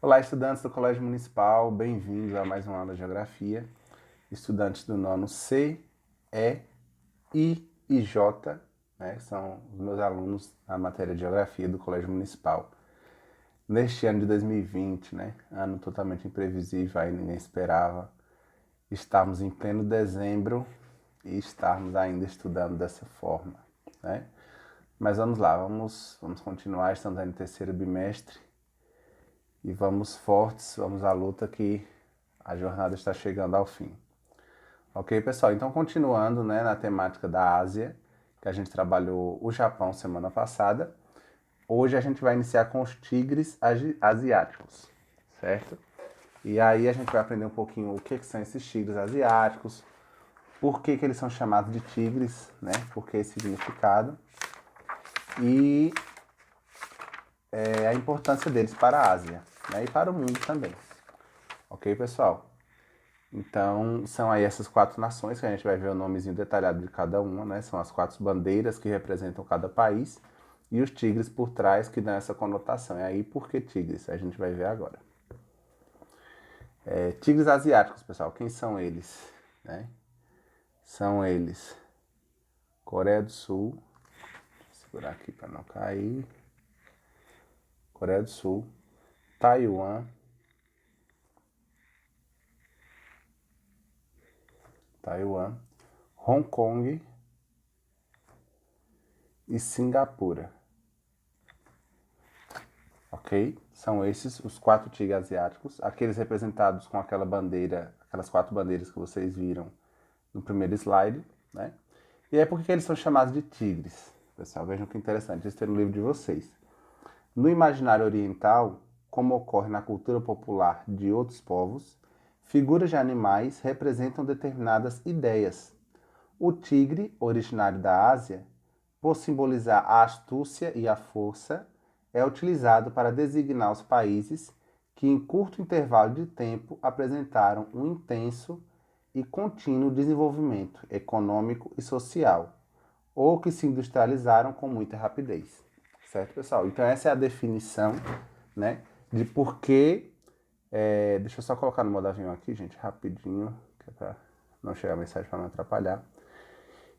Olá, estudantes do Colégio Municipal, bem-vindos a mais uma aula de Geografia. Estudantes do nono C, E, I e J, né, são os meus alunos na matéria de Geografia do Colégio Municipal. Neste ano de 2020, né, ano totalmente imprevisível, aí ninguém esperava, estamos em pleno dezembro e estarmos ainda estudando dessa forma, né? Mas vamos lá, vamos continuar, estamos aí no terceiro bimestre. E vamos fortes, vamos à luta que a jornada está chegando ao fim. Ok, pessoal? Então, continuando, né, na temática da Ásia, que a gente trabalhou o Japão semana passada, hoje a gente vai iniciar com os tigres asiáticos, certo? E aí a gente vai aprender um pouquinho o que são esses tigres asiáticos, por que eles são chamados de tigres, né? Por que esse significado e a importância deles para a Ásia, né? E para o mundo também. Ok, pessoal? Então, são aí essas quatro nações, que a gente vai ver o nomezinho detalhado de cada uma, né? São as quatro bandeiras que representam cada país e os tigres por trás que dão essa conotação. E aí, por que tigres? A gente vai ver agora. Tigres asiáticos, pessoal, quem são eles? Né? São eles Coreia do Sul, vou segurar aqui para não cair, Coreia do Sul, Taiwan, Hong Kong e Singapura. Ok? São esses os quatro tigres asiáticos, aqueles representados com aquela bandeira, aquelas quatro bandeiras que vocês viram no primeiro slide, né? E aí por que eles são chamados de tigres? Pessoal, vejam que interessante, isso tem no livro de vocês. No imaginário oriental, como ocorre na cultura popular de outros povos, figuras de animais representam determinadas ideias. O tigre, originário da Ásia, por simbolizar a astúcia e a força, é utilizado para designar os países que, em curto intervalo de tempo, apresentaram um intenso e contínuo desenvolvimento econômico e social, ou que se industrializaram com muita rapidez. Certo, pessoal? Então, essa é a definição, né, de por que. Deixa eu só colocar no modo avião aqui, gente, rapidinho, que é para não chegar a mensagem para não atrapalhar,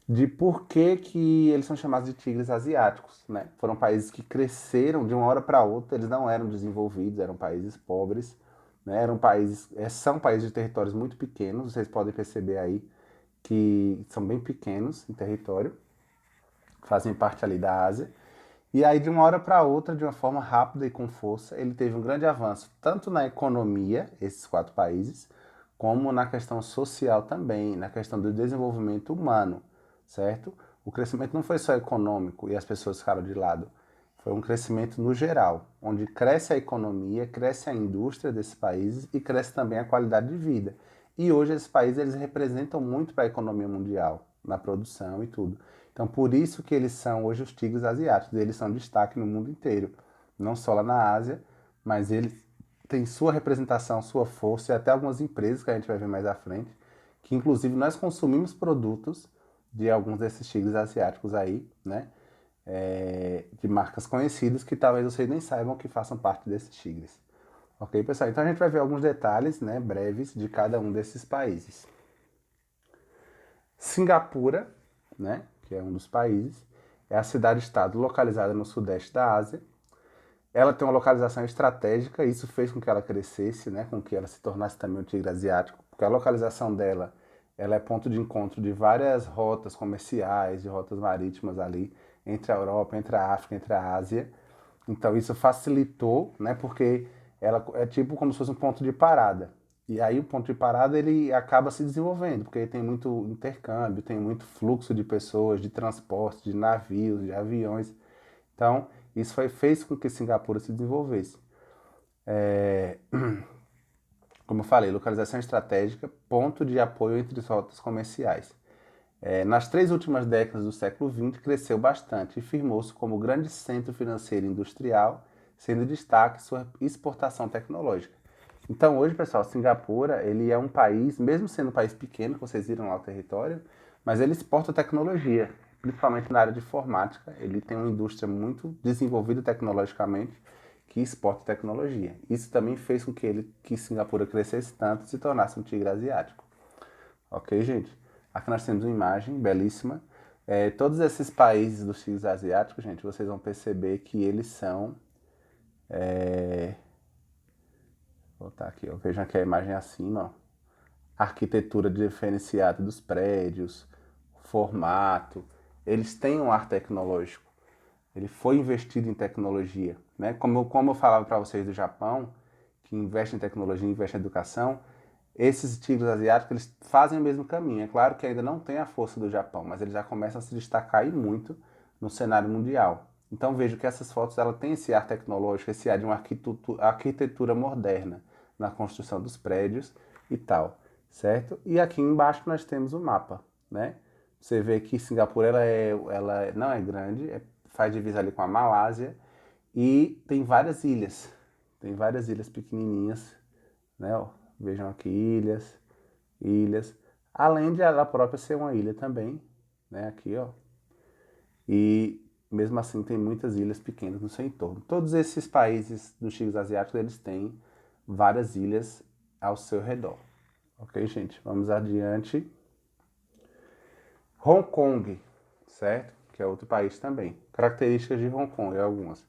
de por que eles são chamados de tigres asiáticos, né? Foram países que cresceram de uma hora para outra, eles não eram desenvolvidos, eram países pobres, né? Eram países, são países de territórios muito pequenos, vocês podem perceber aí que são bem pequenos em território, fazem parte ali da Ásia. E aí, de uma hora para outra, de uma forma rápida e com força, ele teve um grande avanço, tanto na economia, esses quatro países, como na questão social também, na questão do desenvolvimento humano, certo? O crescimento não foi só econômico e as pessoas ficaram de lado, foi um crescimento no geral, onde cresce a economia, cresce a indústria desses países e cresce também a qualidade de vida. E hoje esses países eles representam muito para a economia mundial, na produção e tudo. Então por isso que eles são hoje os tigres asiáticos, eles são destaque no mundo inteiro, não só lá na Ásia, mas eles têm sua representação, sua força e até algumas empresas que a gente vai ver mais à frente, que inclusive nós consumimos produtos de alguns desses tigres asiáticos aí, né? De marcas conhecidas que talvez vocês nem saibam que façam parte desses tigres. Ok, pessoal? Então a gente vai ver alguns detalhes, né, breves de cada um desses países. Singapura, né, que é um dos países, é a cidade-estado localizada no sudeste da Ásia. Ela tem uma localização estratégica, e isso fez com que ela crescesse, né, com que ela se tornasse também um tigre asiático, porque a localização dela, ela é ponto de encontro de várias rotas comerciais, de rotas marítimas ali, entre a Europa, entre a África, entre a Ásia. Então isso facilitou, né, porque ela é tipo como se fosse um ponto de parada. E aí o ponto de parada ele acaba se desenvolvendo, porque tem muito intercâmbio, tem muito fluxo de pessoas, de transporte, de navios, de aviões. Então, isso fez com que Singapura se desenvolvesse. É, como eu falei, localização estratégica, ponto de apoio entre as rotas comerciais. Nas 3 últimas décadas do século XX, cresceu bastante e firmou-se como grande centro financeiro e industrial, sendo destaque sua exportação tecnológica. Então, hoje, pessoal, Singapura, ele é um país, mesmo sendo um país pequeno, que vocês viram lá o território, mas ele exporta tecnologia, principalmente na área de informática. Ele tem uma indústria muito desenvolvida tecnologicamente, que exporta tecnologia. Isso também fez com que Singapura crescesse tanto e se tornasse um tigre asiático. Ok, gente? Aqui nós temos uma imagem belíssima. Todos esses países dos tigres asiáticos, gente, vocês vão perceber que eles são... Vou botar aqui, ó. Vejam aqui a imagem acima, ó. Arquitetura diferenciada dos prédios, formato. Eles têm um ar tecnológico. Ele foi investido em tecnologia, né? Como eu falava para vocês do Japão, que investe em tecnologia, investe em educação, esses tigres asiáticos eles fazem o mesmo caminho. É claro que ainda não tem a força do Japão, mas eles já começam a se destacar e muito no cenário mundial. Então vejo que essas fotos ela tem esse ar tecnológico, esse ar de uma arquitetura moderna na construção dos prédios e tal, certo? E aqui embaixo nós temos o mapa, né? Você vê que Singapura ela não é grande, faz divisa ali com a Malásia e tem várias ilhas. Tem várias ilhas pequenininhas, né? Ó, vejam aqui ilhas. Além de ela própria ser uma ilha também, né? Aqui, ó. E mesmo assim tem muitas ilhas pequenas no seu entorno. Todos esses países dos tigres asiáticos, eles têm várias ilhas ao seu redor. Ok, gente? Vamos adiante. Hong Kong, certo? Que é outro país também. Características de Hong Kong, algumas.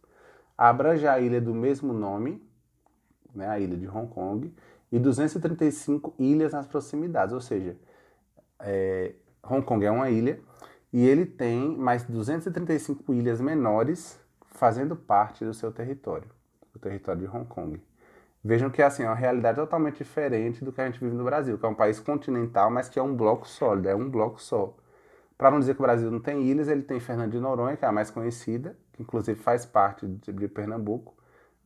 Abrange a ilha do mesmo nome, né, a ilha de Hong Kong, e 235 ilhas nas proximidades, ou seja, Hong Kong é uma ilha e ele tem mais 235 ilhas menores fazendo parte do seu território, o território de Hong Kong. Vejam que assim, é uma realidade totalmente diferente do que a gente vive no Brasil, que é um país continental, mas que é um bloco sólido, é um bloco só. Para não dizer que o Brasil não tem ilhas, ele tem Fernando de Noronha, que é a mais conhecida, que inclusive faz parte de Pernambuco.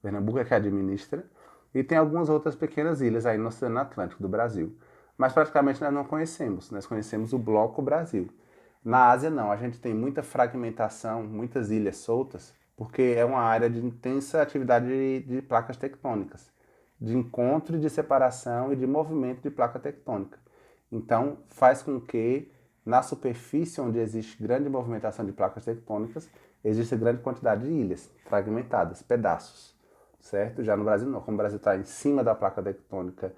Pernambuco é que administra. E tem algumas outras pequenas ilhas aí no Oceano Atlântico do Brasil. Mas praticamente nós não conhecemos. Nós conhecemos o Bloco Brasil. Na Ásia não, a gente tem muita fragmentação, muitas ilhas soltas, porque é uma área de intensa atividade de placas tectônicas, de encontro, de separação e de movimento de placa tectônica. Então faz com que na superfície onde existe grande movimentação de placas tectônicas, existe grande quantidade de ilhas fragmentadas, pedaços, certo? Já no Brasil não, como o Brasil está em cima da placa tectônica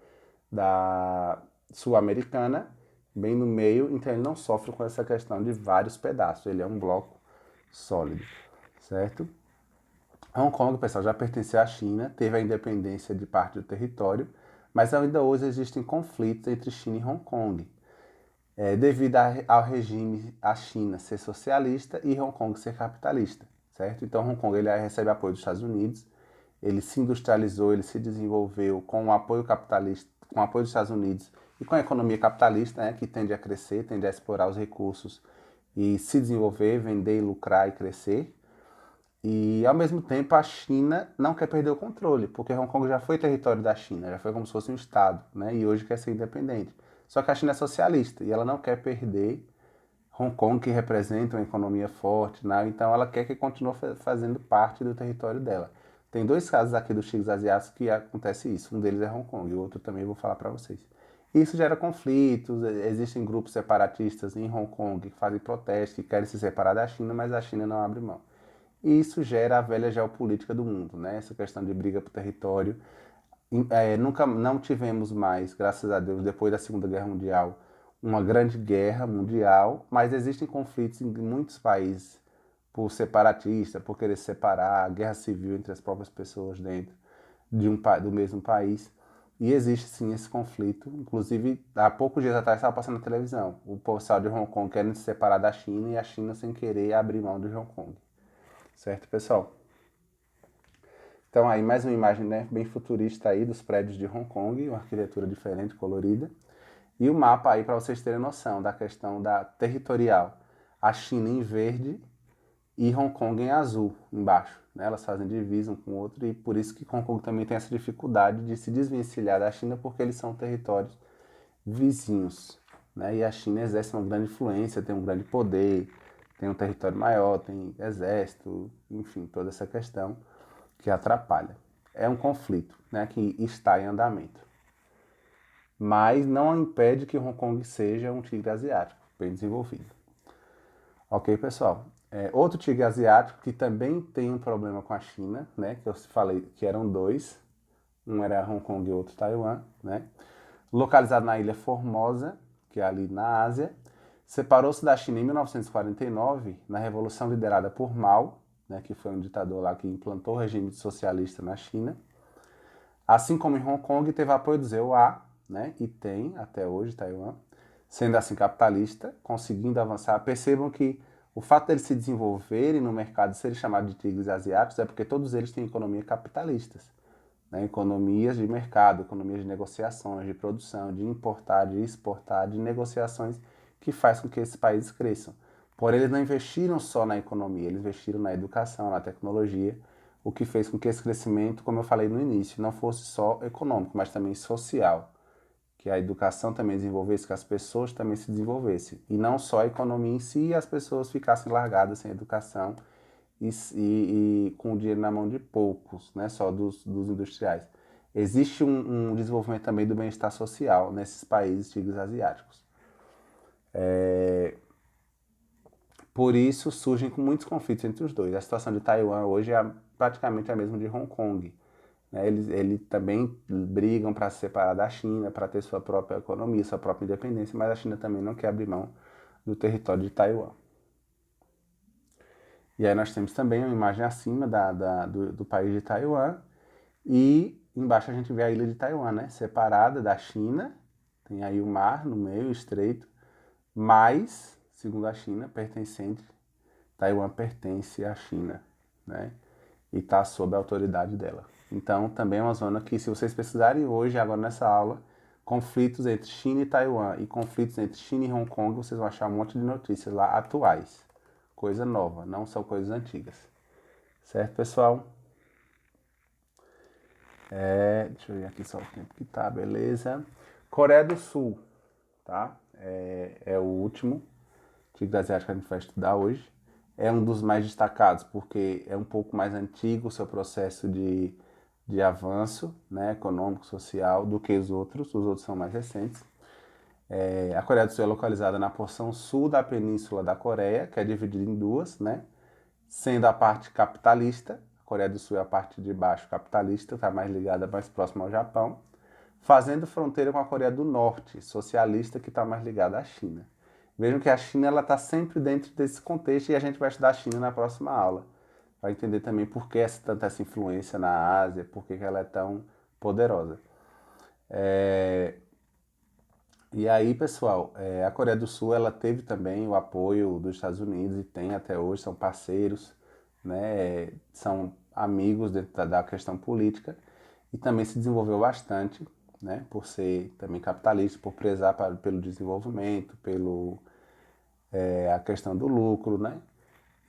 da sul-americana, bem no meio, então ele não sofre com essa questão de vários pedaços, ele é um bloco sólido, certo? Hong Kong, pessoal, já pertenceu à China, teve a independência de parte do território, mas ainda hoje existem conflitos entre China e Hong Kong. Devido ao regime, a China ser socialista e Hong Kong ser capitalista, certo? Então Hong Kong ele recebe apoio dos Estados Unidos, ele se industrializou, ele se desenvolveu com o apoio capitalista, com o apoio dos Estados Unidos e com a economia capitalista, né, que tende a crescer, tende a explorar os recursos e se desenvolver, vender, lucrar e crescer. E ao mesmo tempo a China não quer perder o controle, porque Hong Kong já foi território da China, já foi como se fosse um estado, né? E hoje quer ser independente. Só que a China é socialista e ela não quer perder Hong Kong, que representa uma economia forte, né? Então ela quer que continue fazendo parte do território dela. Tem dois casos aqui dos tigres asiáticos que acontece isso. Um deles é Hong Kong e o outro também eu vou falar para vocês. Isso gera conflitos, existem grupos separatistas em Hong Kong que fazem protestos, que querem se separar da China, mas a China não abre mão. E isso gera a velha geopolítica do mundo, né? Essa questão de briga por território. Nunca não tivemos mais, graças a Deus, depois da Segunda Guerra Mundial, uma grande guerra mundial, mas existem conflitos em muitos países por separatista, por querer separar, guerra civil entre as próprias pessoas dentro do mesmo país. E existe sim esse conflito. Inclusive, há poucos dias atrás estava passando na televisão o pessoal de Hong Kong querendo se separar da China e a China sem querer abrir mão de Hong Kong. Certo, pessoal? Então aí mais uma imagem, né, bem futurista aí dos prédios de Hong Kong, uma arquitetura diferente, colorida. E o mapa aí para vocês terem noção da questão da territorial. A China em verde e Hong Kong em azul embaixo, né? Elas fazem divisa um com o outro e por isso que Hong Kong também tem essa dificuldade de se desvencilhar da China porque eles são territórios vizinhos, né? E a China exerce uma grande influência, tem um grande poder, tem um território maior, tem exército, enfim, toda essa questão que atrapalha. É um conflito, né, que está em andamento. Mas não impede que Hong Kong seja um tigre asiático, bem desenvolvido. Ok, pessoal? Outro tigre asiático que também tem um problema com a China, né? Que eu falei que eram dois. Um era Hong Kong e outro Taiwan, né? Localizado na ilha Formosa, que é ali na Ásia. Separou-se da China em 1949, na revolução liderada por Mao, né, que foi um ditador lá que implantou o regime socialista na China. Assim como em Hong Kong, teve apoio do ZEUA, né, e tem até hoje Taiwan, sendo assim capitalista, conseguindo avançar. Percebam que o fato deles se desenvolverem no mercado e serem chamados de tigres asiáticos é porque todos eles têm economia capitalistas, né, economias de mercado, economias de negociações, de produção, de importar, de exportar, de negociações que faz com que esses países cresçam. Porém, eles não investiram só na economia, eles investiram na educação, na tecnologia, o que fez com que esse crescimento, como eu falei no início, não fosse só econômico, mas também social. Que a educação também desenvolvesse, que as pessoas também se desenvolvessem. E não só a economia em si, e as pessoas ficassem largadas sem educação e com o dinheiro na mão de poucos, né, só dos industriais. Existe um desenvolvimento também do bem-estar social nesses países tigres asiáticos. Por isso surgem com muitos conflitos entre os dois. A situação de Taiwan hoje é praticamente a mesma de Hong Kong. Né? Eles também brigam para se separar da China, para ter sua própria economia, sua própria independência, mas a China também não quer abrir mão do território de Taiwan. E aí nós temos também uma imagem acima do país de Taiwan e embaixo a gente vê a ilha de Taiwan, né? Separada da China, tem aí o mar no meio, o estreito, mas, segundo a China, Taiwan pertence à China, né? E está sob a autoridade dela. Então, também é uma zona que, se vocês pesquisarem hoje, agora nessa aula, conflitos entre China e Taiwan e conflitos entre China e Hong Kong, vocês vão achar um monte de notícias lá atuais. Coisa nova, não são coisas antigas. Certo, pessoal? Deixa eu ver aqui só o tempo que tá, beleza. Coreia do Sul, tá? É o último tigre asiático que a gente vai estudar hoje. É um dos mais destacados porque é um pouco mais antigo o seu processo de avanço, né, econômico, social, do que os outros são mais recentes. A Coreia do Sul é localizada na porção sul da Península da Coreia, que é dividida em duas, né, sendo a parte capitalista, a Coreia do Sul é a parte de baixo capitalista, está mais ligada, mais próxima ao Japão, fazendo fronteira com a Coreia do Norte, socialista, que está mais ligada à China. Vejam que a China está sempre dentro desse contexto e a gente vai estudar a China na próxima aula. Vai entender também por que tanta essa influência na Ásia, por que ela é tão poderosa. E aí, pessoal, a Coreia do Sul ela teve também o apoio dos Estados Unidos e tem até hoje, são parceiros, né, são amigos dentro da questão política e também se desenvolveu bastante, né, por ser também capitalista, por prezar pelo desenvolvimento, a questão do lucro, né?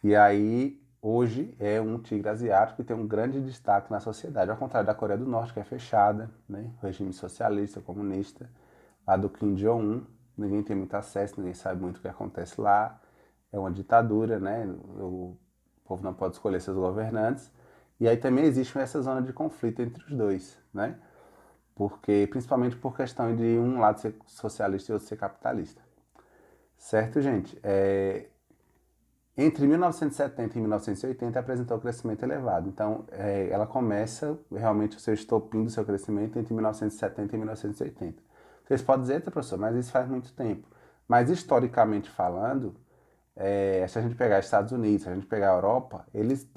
E aí, hoje, é um tigre asiático que tem um grande destaque na sociedade, ao contrário da Coreia do Norte, que é fechada, né? O regime socialista, comunista, lá do Kim Jong-un, ninguém tem muito acesso, ninguém sabe muito o que acontece lá, é uma ditadura, né? O povo não pode escolher seus governantes, e aí também existe essa zona de conflito entre os dois, né? Porque, principalmente por questão de um lado ser socialista e outro ser capitalista. Certo, gente? Entre 1970 e 1980 apresentou um crescimento elevado. Então, ela começa realmente o seu estopim do seu crescimento entre 1970 e 1980. Vocês podem dizer, professor, mas isso faz muito tempo. Mas, historicamente falando, se a gente pegar Estados Unidos, se a gente pegar a Europa, eles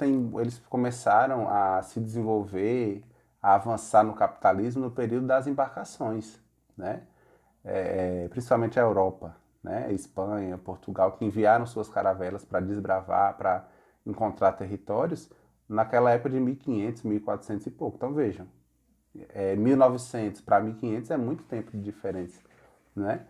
começaram a se desenvolver, a avançar no capitalismo no período das embarcações, né? Principalmente a Europa, né? Espanha, Portugal, que enviaram suas caravelas para desbravar, para encontrar territórios, naquela época de 1500, 1400 e pouco. Então vejam, 1900 para 1500 é muito tempo de diferença, né?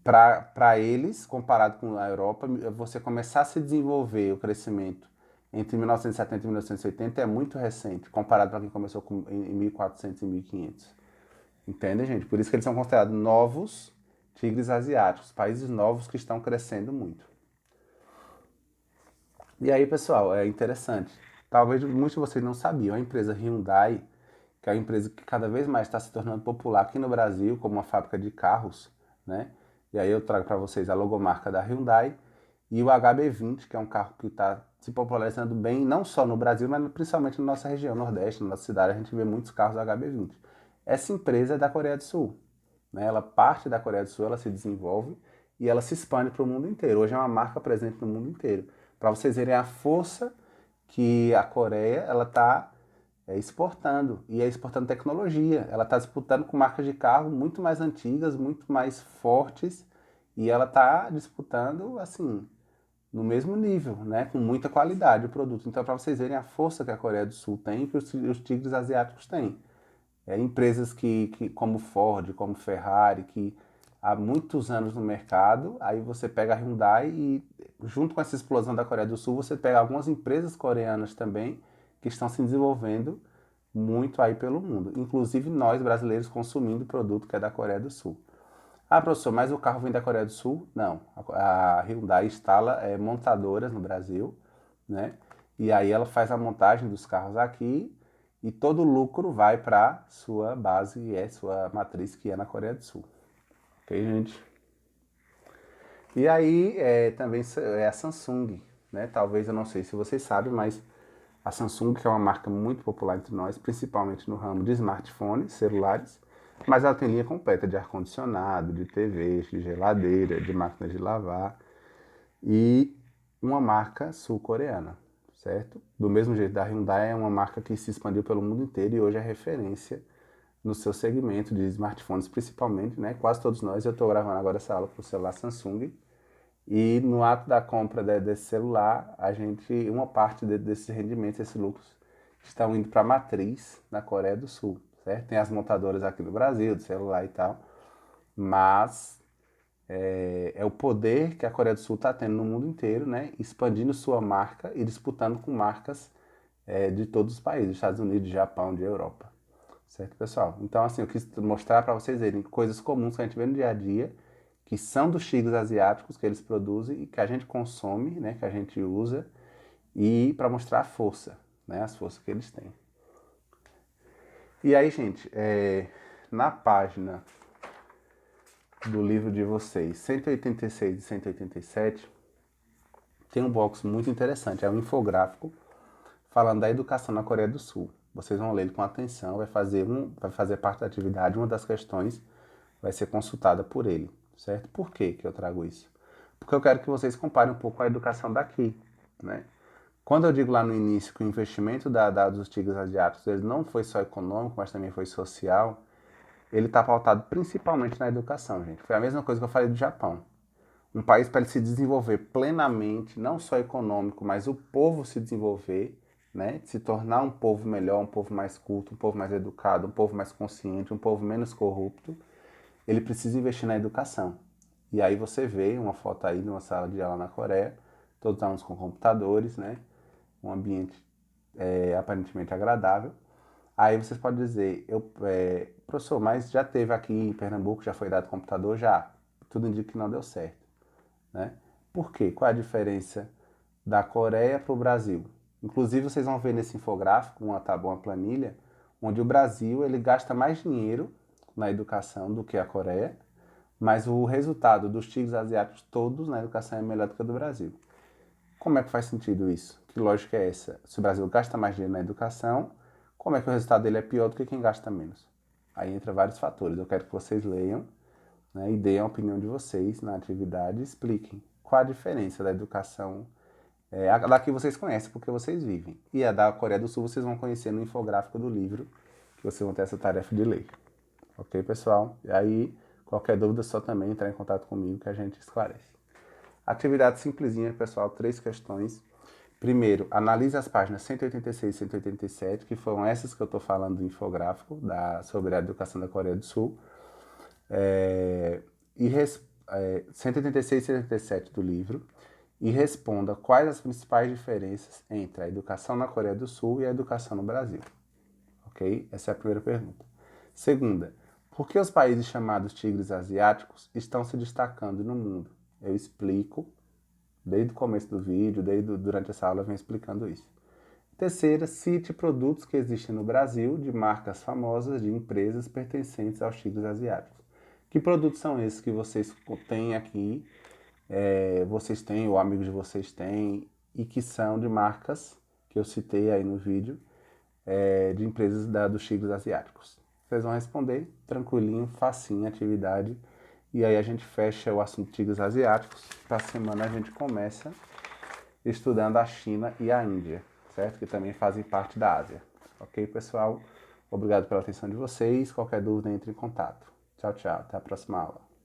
Para eles, comparado com a Europa, você começar a se desenvolver o crescimento entre 1970 e 1980 é muito recente, comparado para quem começou em 1400 e 1500. Entende, gente? Por isso que eles são considerados novos tigres asiáticos, países novos que estão crescendo muito. E aí, pessoal, é interessante. Talvez muitos de vocês não sabiam, a empresa Hyundai, que é uma empresa que cada vez mais está se tornando popular aqui no Brasil, como uma fábrica de carros, né? E aí eu trago para vocês a logomarca da Hyundai. e o HB20, que é um carro que está se popularizando bem, não só no Brasil, mas principalmente na nossa região Nordeste, na nossa cidade, a gente vê muitos carros HB20. Essa empresa é da Coreia do Sul, né? Ela parte da Coreia do Sul, ela se desenvolve e ela se expande para o mundo inteiro. Hoje é uma marca presente no mundo inteiro. Para vocês verem a força que a Coreia ela está exportando, e é exportando tecnologia. Ela está disputando com marcas de carro muito mais antigas, muito mais fortes, e ela está disputando, assim, no mesmo nível, né? Com muita qualidade o produto. Então, para vocês verem a força que a Coreia do Sul tem e que os tigres asiáticos têm. Empresas como Ford, como Ferrari, que há muitos anos no mercado, aí você pega a Hyundai e, junto com essa explosão da Coreia do Sul, você pega algumas empresas coreanas também que estão se desenvolvendo muito aí pelo mundo. Inclusive nós, brasileiros, consumindo o produto que é da Coreia do Sul. Ah, professor, mas o carro vem da Coreia do Sul? Não. A Hyundai instala montadoras no Brasil, né? E aí ela faz a montagem dos carros aqui e todo o lucro vai para sua base e sua matriz, que é na Coreia do Sul. Ok, gente? E aí também é a Samsung, né? Talvez, eu não sei se vocês sabem, mas a Samsung, que é uma marca muito popular entre nós, principalmente no ramo de smartphones, celulares, mas ela tem linha completa de ar-condicionado, de TVs, de geladeira, de máquinas de lavar e uma marca sul-coreana, certo? Do mesmo jeito, da Hyundai é uma marca que se expandiu pelo mundo inteiro e hoje é referência no seu segmento de smartphones, principalmente, né? Quase todos nós, eu estou gravando agora essa aula com o celular Samsung, e no ato da compra desse celular, uma parte desses rendimentos, esses lucros, estão indo para a matriz na Coreia do Sul, certo? Tem as montadoras aqui no Brasil, de celular e tal, mas é o poder que a Coreia do Sul está tendo no mundo inteiro, né? Expandindo sua marca e disputando com marcas de todos os países, Estados Unidos, Japão, de Europa. Certo, pessoal? Então, assim, eu quis mostrar para vocês verem coisas comuns que a gente vê no dia a dia, que são dos tigres asiáticos que eles produzem e que a gente consome, né, que a gente usa, e para mostrar a força, né, as forças que eles têm. E aí, gente, na página do livro de vocês, 186 e 187, tem um box muito interessante, é um infográfico falando da educação na Coreia do Sul. Vocês vão ler ele com atenção, vai fazer parte da atividade, uma das questões vai ser consultada por ele, certo? Por que que eu trago isso? Porque eu quero que vocês comparem um pouco a educação daqui, né? Quando eu digo lá no início que o investimento dos tigres asiáticos ele não foi só econômico, mas também foi social, ele está pautado principalmente na educação, gente. Foi a mesma coisa que eu falei do Japão. Um país para ele se desenvolver plenamente, não só econômico, mas o povo se desenvolver, né? Se tornar um povo melhor, um povo mais culto, um povo mais educado, um povo mais consciente, um povo menos corrupto, ele precisa investir na educação. E aí você vê uma foto aí de uma sala de aula na Coreia, todos os alunos com computadores, né? Um ambiente aparentemente agradável. Aí vocês podem dizer, professor, mas já teve aqui em Pernambuco, já foi dado computador? Já. Tudo indica que não deu certo, né? Por quê? Qual é a diferença da Coreia para o Brasil? Inclusive, vocês vão ver nesse infográfico, uma planilha, onde o Brasil ele gasta mais dinheiro na educação do que a Coreia, mas o resultado dos tigres asiáticos todos na educação é melhor do que o do Brasil. Como é que faz sentido isso? Que lógica é essa? Se o Brasil gasta mais dinheiro na educação, como é que o resultado dele é pior do que quem gasta menos? Aí entra vários fatores. Eu quero que vocês leiam, né, e deem a opinião de vocês na atividade e expliquem qual a diferença da educação a da que vocês conhecem porque vocês vivem. E a da Coreia do Sul vocês vão conhecer no infográfico do livro, que vocês vão ter essa tarefa de ler. Ok, pessoal? E aí, qualquer dúvida, é só também entrar em contato comigo que a gente esclarece. Atividade simplesinha, pessoal, 3 questões. Primeiro, analise as páginas 186 e 187, que foram essas que eu estou falando do infográfico sobre a educação da Coreia do Sul. 186 e 187 do livro. E responda quais as principais diferenças entre a educação na Coreia do Sul e a educação no Brasil. Ok? Essa é a primeira pergunta. Segunda, por que os países chamados tigres asiáticos estão se destacando no mundo? Eu explico desde o começo do vídeo, durante essa aula eu venho explicando isso. Terceira, cite produtos que existem no Brasil de marcas famosas de empresas pertencentes aos tigres asiáticos. Que produtos são esses que vocês têm aqui vocês têm, ou amigos de vocês têm, e que são de marcas que eu citei aí no vídeo, de empresas dos tigres asiáticos. Vocês vão responder tranquilinho, facinho, atividade, e aí a gente fecha o assunto tigres asiáticos. Para a semana a gente começa estudando a China e a Índia, certo? Que também fazem parte da Ásia. Ok, pessoal? Obrigado pela atenção de vocês. Qualquer dúvida, entre em contato. Tchau, tchau. Até a próxima aula.